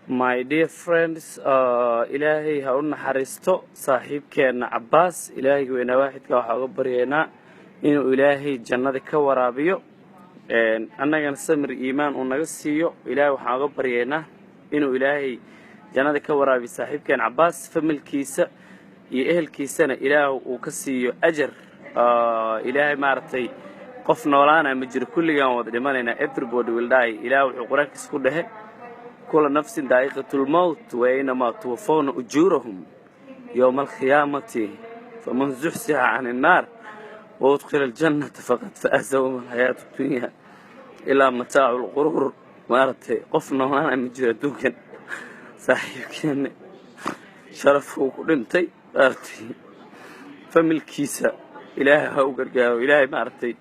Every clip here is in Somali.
My dear friends, إلهي هقولنا حريستو صاحب كان عباس إلهي وين واحد كواحد برينا إنه إلهي جنة كورابيو أنا كان سمر إيمان ونقصيو إلهي وحاجة برينا إنه إلهي جنة كورابي صاحب كان عباس فمل كيسة يأهل كيسنا إلهي وكسيو أجر إلهي مارتي قف نولانا مجر كل يوم ودماننا everybody will die إلهي وحقراك سكوده كل نفس ذائقة الموت وإنما توفون أجورهم يوم القيامة فمن زحزح عن النار وأدخل الجنة فقد فاز وما الحياة الدنيا إلا متاع الغرور مارتي قفنا وانا مجرى دوكن صاحب كان شرفه قرنتي مارتي فملكيسة إلهي هاو قرقاو إلهي مارتي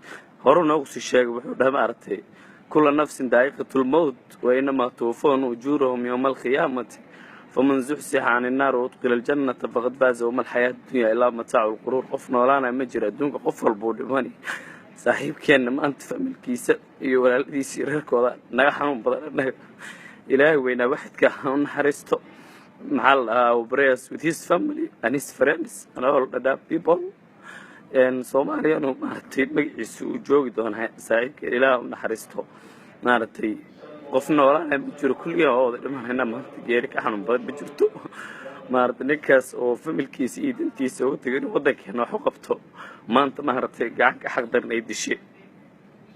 هرونا وقسي الشاق وحودا مارتي كل نفس ذائقة الموت وإنما توفون أجورهم يوم القيامة فمن زحزح عن النار وأدخل الجنة فقد فاز وما الحياة الدنيا إلا متاع الغرور قفنا ولانا مجرى دونك قفل بودماني صاحب كان ما أنت فهم الكيسة ولا الذي سيرك ولا نجحهم بدل إلهي وين واحد كان حريصته مع وبريس with his family and his friends and all the people and Somalia no maartay magaciisu uu joogi doonaa saaxiibka Ilaahay u naxariisto maartay qofna walaal ma jiro kulliga oo dhimanayna maanta geeri ka xanuun badan ma jirto maartay ninkaas oo familkiisa iyo dintiisa u tagay wadankeena wax u qabto maanta maartay gacan ka xaq darnay dishay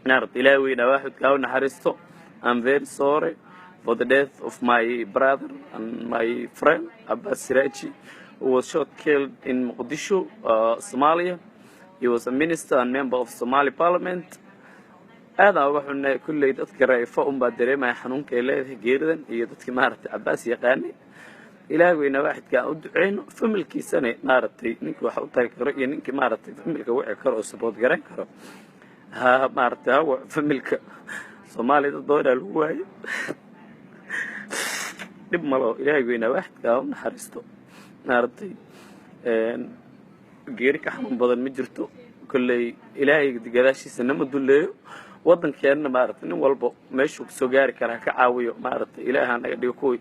maartay Ilaahay weyna waahid ka u naxariisto. I'm very sorry for the death of my brother and my friend Abbas Siraji who was shot killed in Mogadishu, Somalia. He was a minister and member of Somali Parliament. هذا وحنا كل يذكر رأيفهم بدري ما يحنون كإله جيردا يذكر مارت عباس يقاني إلهي وين واحد كأود عينه فملكي سنة مارتي نك واحد طريق رأي نك مارتي فملك وعي كرو سبوت جرين كرو ها مارت هو فملك صومالي الدولة الهواي نبمله إلهي وين واحد كأون حرستو مارتي geeri ka xanuun badan ma jirto kullay ilaahay gadaashii sanama duleeyo wadankeena maartay nin walba meeshuu soo gaari kara ka caawiyo maartay ilaahay naga dhigo kuwi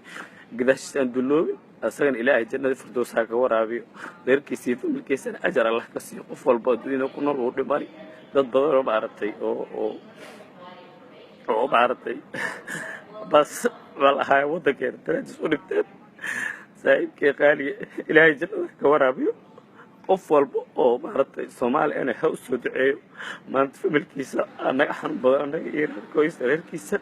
gadaashii aan duloobin asagan ilaahay jannada firdaws ka waraabiyo deerkiisii familkiisa ajar Allah ka siiyo qof walba adduunka ku nool oo dhimari dad badan oo maartay oo maartay bas walahay wadankeena taas u dhigtay saaxiibkii qaali ilaahay jannada ka waraabiyo qof walba oo maartay Soomaali inay ha u soo duceeyo maanta familkiisa anaga xan badan anaga iyo qoyska reerkiisa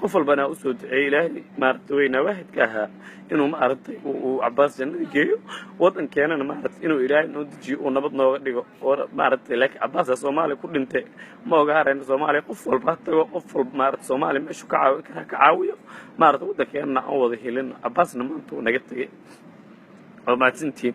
qof walbana u soo duceeyo Ilaahay maartay weyna waahid ka ahaa inuu maartay uu Abbas jannada geeyo wadankeena maartay inuu Ilaahay noo dejiyo oo nabad nooga dhigo oo maartay laakiin Abbas Soomaali ku dhintay ma oga hareen Soomaali qof walba tago qof walba maartay Soomaali meeshu ka caawiyo maartay wadankeena aan wada helin Abbasna maanta naga tagay oo maatintii